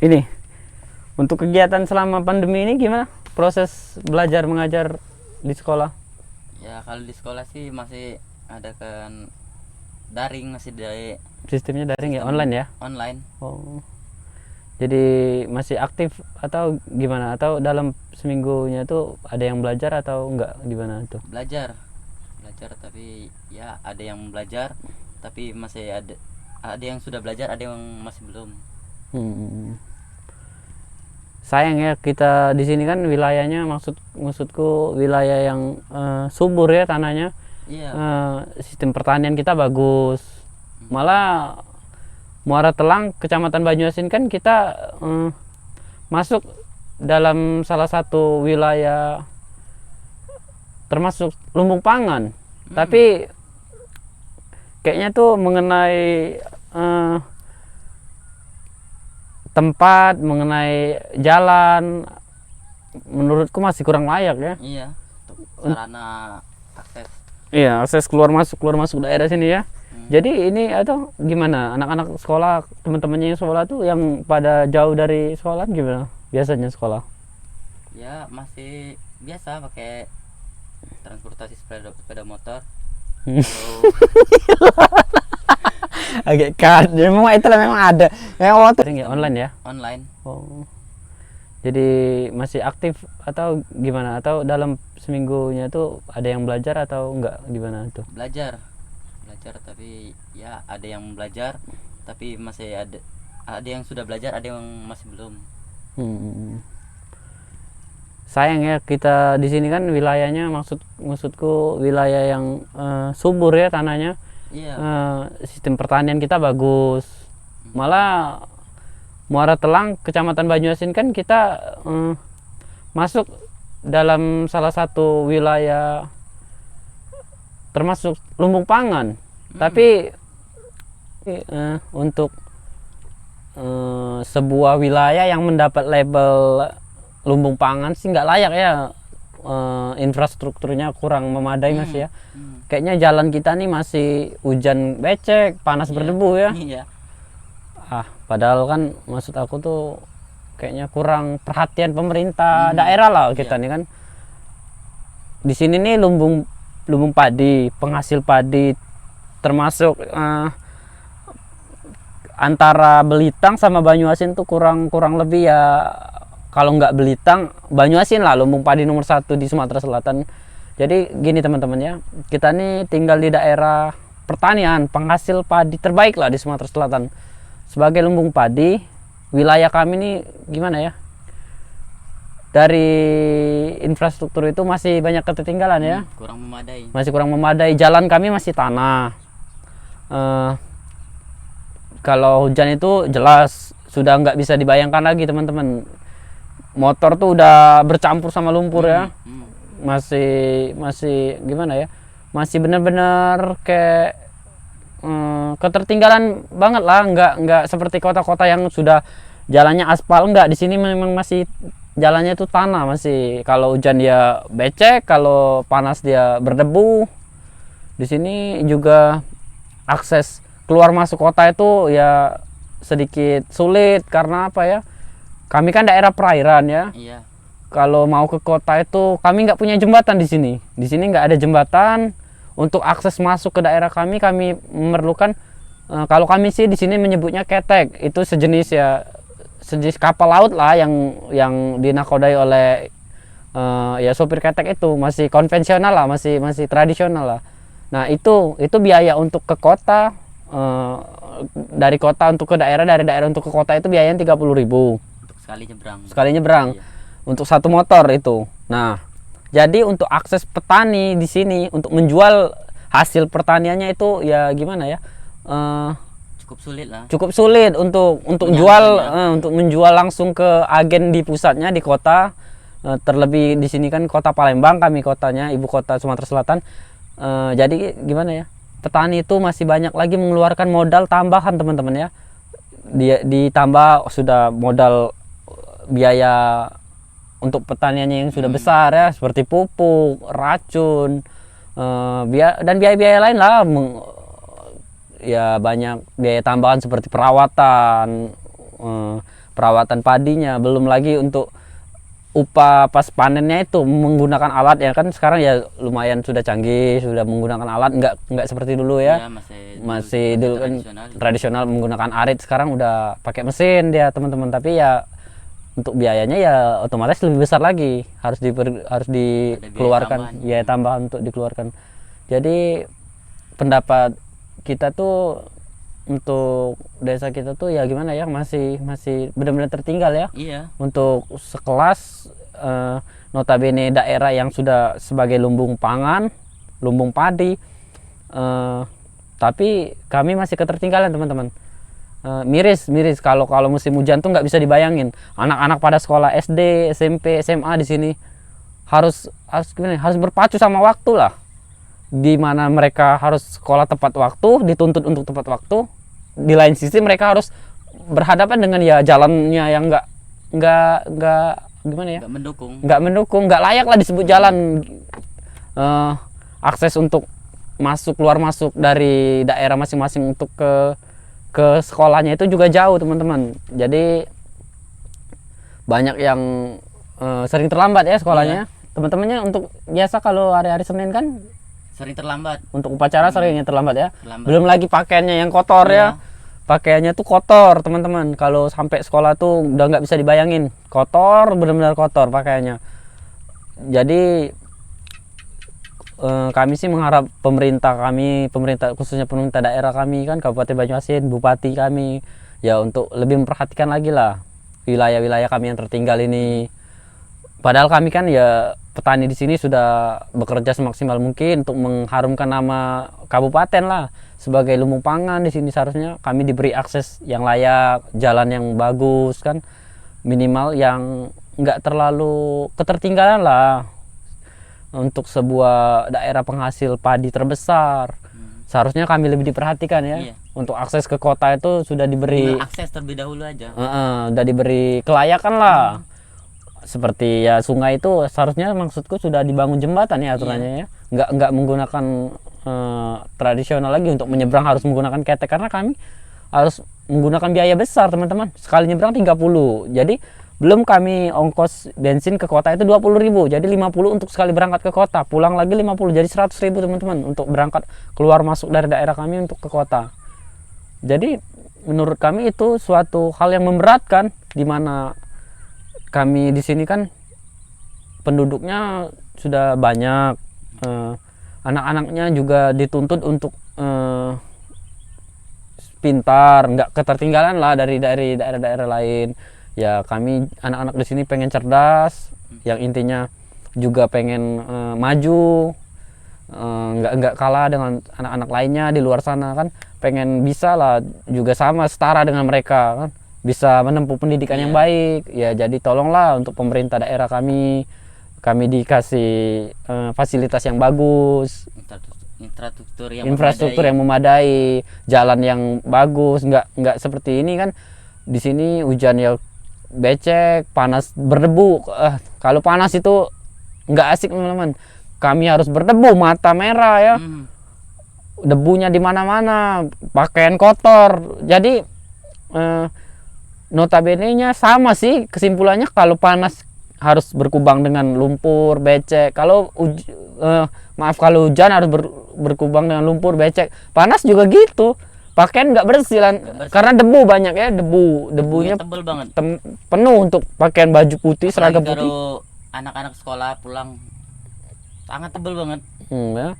Ini untuk kegiatan selama pandemi ini gimana proses belajar mengajar di sekolah? Ya kalau di sekolah sih masih ada kan daring, masih dari Sistemnya daring ya, sistem online ya? online. Oh, jadi masih aktif atau gimana? Atau dalam seminggunya tuh ada yang belajar atau enggak, gimana tuh? Belajar tapi ya ada yang belajar tapi masih ada yang sudah belajar, ada yang masih belum. Hmm. Sayang ya, kita di sini kan wilayahnya, maksudku wilayah yang subur ya tanahnya. Iya. Sistem pertanian kita bagus. Malah Muara Telang, Kecamatan Banyuasin kan kita masuk dalam salah satu wilayah termasuk lumbung pangan. Tapi kayaknya tuh mengenai tempat, mengenai jalan, menurutku masih kurang layak ya. Iya, untuk sarana akses. Iya, akses keluar masuk daerah sini ya. Jadi ini atau gimana, anak-anak sekolah, teman-temannya yang sekolah tuh yang pada jauh dari sekolah gimana biasanya sekolah? Ya masih biasa pakai transportasi sepeda motor. Agak kan, ya memang itulah, memang ada. Memang sering ya online ya. Online. Oh. Jadi masih aktif atau gimana? Atau dalam seminggunya tuh ada yang belajar atau enggak, gimana tuh? Belajar tapi ya ada yang belajar tapi masih ada yang sudah belajar, ada yang masih belum. Sayang ya, kita di sini kan wilayahnya, maksudku wilayah yang subur ya tanahnya. Iya. Sistem pertanian kita bagus. Malah Muara Telang, Kecamatan Banyuasin kan kita masuk dalam salah satu wilayah termasuk lumbung pangan. Tapi untuk sebuah wilayah yang mendapat label lumbung pangan sih nggak layak ya. Infrastrukturnya kurang memadai mas ya. Kayaknya jalan kita nih masih hujan becek, panas berdebu ya. Iya. Padahal kan maksud aku tuh kayaknya kurang perhatian pemerintah daerah lah kita nih kan. Di sini nih lumbung padi, penghasil padi, termasuk antara Belitang sama Banyuasin tuh kurang lebih ya, kalau nggak Belitang, Banyuasin lah lumbung padi nomor 1 di Sumatera Selatan. Jadi gini teman-teman ya, kita nih tinggal di daerah pertanian, penghasil padi terbaik lah di Sumatera Selatan. Sebagai lumbung padi, wilayah kami nih gimana ya, dari infrastruktur itu masih banyak ketertinggalan ya. Kurang memadai. Masih kurang memadai. Jalan kami masih tanah. Kalau hujan itu jelas sudah nggak bisa dibayangkan lagi teman-teman. Motor tuh udah bercampur sama lumpur ya. Masih gimana ya? Masih benar-benar kayak ketertinggalan banget lah. Nggak seperti kota-kota yang sudah jalannya aspal. Nggak, di sini memang masih jalannya itu tanah. Masih kalau hujan dia becek, kalau panas dia berdebu. Di sini juga akses keluar masuk kota itu ya sedikit sulit karena apa ya? Kami kan daerah perairan ya. Iya. Kalau mau ke kota itu kami nggak punya jembatan di sini. Di sini nggak ada jembatan. Untuk akses masuk ke daerah kami memerlukan kalau kami sih di sini menyebutnya ketek. Itu sejenis kapal laut lah yang dinakodai oleh ya sopir ketek. Itu masih konvensional lah, masih tradisional lah. Nah itu biaya untuk ke kota, dari kota untuk ke daerah, dari daerah untuk ke kota itu biayanya 30.000 untuk sekali nyebrang. Iya. Untuk satu motor itu. Nah jadi untuk akses petani di sini untuk menjual hasil pertaniannya itu ya gimana ya, cukup sulit lah. Cukup sulit untuk menjual langsung ke agen di pusatnya di kota. Terlebih di sini kan kota Palembang, kami kotanya ibu kota Sumatera Selatan. Jadi gimana ya, petani itu masih banyak lagi mengeluarkan modal tambahan teman-teman ya. Ditambah sudah modal biaya untuk pertaniannya yang sudah besar ya, seperti pupuk, racun, dan biaya-biaya lain lah. Ya banyak biaya tambahan seperti perawatan, perawatan padinya, belum lagi untuk upah pas panennya itu menggunakan alat ya kan. Sekarang ya lumayan sudah canggih, sudah menggunakan alat, nggak seperti dulu ya. Iya, Masih dulu kan tradisional. tradisional menggunakan arit, sekarang udah pakai mesin dia teman-teman. Tapi ya untuk biayanya ya otomatis lebih besar lagi, harus dikeluarkan biaya tambahan untuk dikeluarkan. Jadi pendapat kita tuh untuk desa kita tuh ya gimana ya, masih benar-benar tertinggal ya. Iya. Untuk sekelas notabene daerah yang sudah sebagai lumbung pangan, lumbung padi, tapi kami masih ketertinggalan teman-teman. Miris kalau musim hujan tuh nggak bisa dibayangin. Anak-anak pada sekolah SD, SMP, SMA di sini harus gimana? Harus berpacu sama waktu lah. Di mana mereka harus sekolah tepat waktu, dituntut untuk tepat waktu. Di lain sisi mereka harus berhadapan dengan ya jalannya yang nggak gimana ya? Nggak mendukung, nggak layak lah disebut jalan. Akses untuk keluar masuk dari daerah masing-masing untuk ke sekolahnya itu juga jauh teman-teman. Jadi banyak yang sering terlambat ya sekolahnya. Teman-temannya untuk biasa kalau hari-hari Senin kan sering terlambat. Untuk upacara seringnya terlambat ya. Terlambat. Belum lagi pakaiannya yang kotor ya. Pakaiannya tuh kotor teman-teman. Kalau sampai sekolah tuh udah nggak bisa dibayangin. Kotor, benar-benar kotor pakaiannya. Jadi kami sih mengharap pemerintah khususnya pemerintah daerah kami kan Kabupaten Banyuasin, bupati kami ya untuk lebih memperhatikan lagi lah wilayah-wilayah kami yang tertinggal ini. Padahal kami kan ya petani di sini sudah bekerja semaksimal mungkin untuk mengharumkan nama kabupaten lah sebagai lumbung pangan. Di sini seharusnya kami diberi akses yang layak, jalan yang bagus kan, minimal yang nggak terlalu ketertinggalan lah untuk sebuah daerah penghasil padi terbesar. Seharusnya kami lebih diperhatikan ya. Iya. Untuk akses ke kota itu sudah diberi akses terlebih dahulu aja. Sudah diberi kelayakan lah. Seperti ya sungai itu seharusnya maksudku sudah dibangun jembatan ya aturannya ya. Nggak menggunakan tradisional lagi untuk menyeberang harus menggunakan ketek, karena kami harus menggunakan biaya besar teman-teman. Sekali nyebrang 30. Jadi belum kami ongkos bensin ke kota itu 20.000. Jadi 50 untuk sekali berangkat ke kota, pulang lagi 50. Jadi 100.000 teman-teman untuk berangkat keluar masuk dari daerah kami untuk ke kota. Jadi menurut kami itu suatu hal yang memberatkan, di mana kami di sini kan penduduknya sudah banyak, anak-anaknya juga dituntut untuk pintar, nggak ketertinggalan lah dari daerah-daerah lain. Ya kami anak-anak di sini pengen cerdas, yang intinya juga pengen maju, nggak kalah dengan anak-anak lainnya di luar sana kan, pengen bisa lah juga sama setara dengan mereka kan, bisa menempuh pendidikan yang baik ya. Jadi tolonglah untuk pemerintah daerah kami dikasih fasilitas yang bagus, infrastruktur yang memadai, jalan yang bagus, nggak seperti ini kan. Di sini hujan ya becek, panas berdebu. Kalau panas itu nggak asik teman-teman. Kami harus berdebu, mata merah ya. Debunya di mana-mana, pakaian kotor. Jadi notabene-nya sama sih kesimpulannya, kalau panas harus berkubang dengan lumpur, becek. Kalau kalau hujan harus berkubang dengan lumpur, becek. Panas juga gitu. Pakaian nggak bersih lah, karena debu banyak ya, debunya tebel banget, penuh untuk pakaian baju putih, seragam putih. Kalau anak-anak sekolah pulang sangat tebel banget. Ya.